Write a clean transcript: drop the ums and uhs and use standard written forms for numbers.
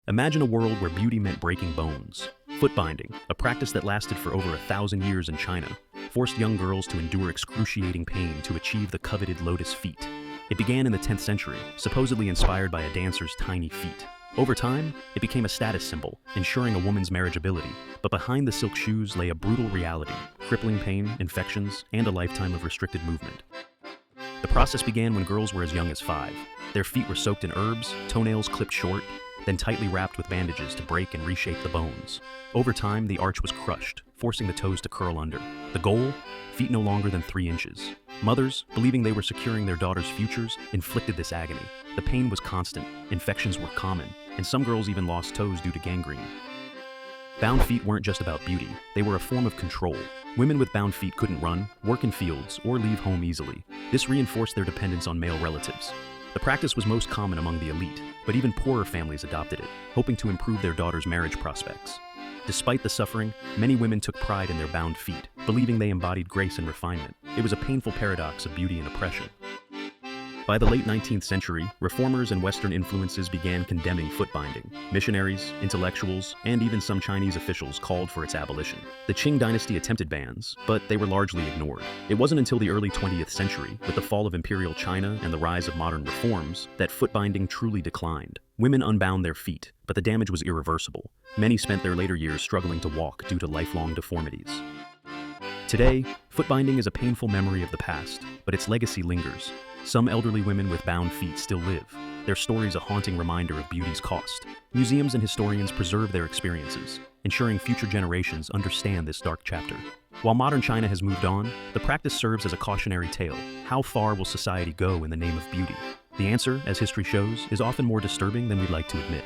Imagine a world where beauty meant breaking bones. Foot binding, a practice that lasted for over 1,000 years in China, forced young girls to endure excruciating pain to achieve the coveted lotus feet. It began in the 10th century, supposedly inspired by a dancer's tiny feet. Over time, it became a status symbol, ensuring a woman's marriageability, but behind the silk shoes lay a brutal reality: crippling pain, infections, and a lifetime of restricted movement. The process began when girls were as young as 5. Their feet were soaked in herbs, toenails clipped short, then tightly wrapped with bandages to break and reshape the bones. Over time, the arch was crushed, forcing the toes to curl under. The goal? Feet no longer than 3 inches. Mothers, believing they were securing their daughters' futures, inflicted this agony. The pain was constant, infections were common, and some girls even lost toes due to gangrene. Bound feet weren't just about beauty, they were a form of control. Women with bound feet couldn't run, work in fields, or leave home easily. This reinforced their dependence on male relatives. The practice was most common among the elite, but even poorer families adopted it, hoping to improve their daughters' marriage prospects. Despite the suffering, many women took pride in their bound feet, believing they embodied grace and refinement. It was a painful paradox of beauty and oppression. By the late 19th century, reformers and Western influences began condemning foot binding. Missionaries, intellectuals, and even some Chinese officials called for its abolition. The Qing dynasty attempted bans, but they were largely ignored. It wasn't until the early 20th century, with the fall of imperial China and the rise of modern reforms, that foot binding truly declined. Women unbound their feet, but the damage was irreversible. Many spent their later years struggling to walk due to lifelong deformities. Today, foot binding is a painful memory of the past, but its legacy lingers. Some elderly women with bound feet still live, their stories a haunting reminder of beauty's cost. Museums and historians preserve their experiences, ensuring future generations understand this dark chapter. While modern China has moved on, the practice serves as a cautionary tale. How far will society go in the name of beauty? The answer, as history shows, is often more disturbing than we'd like to admit.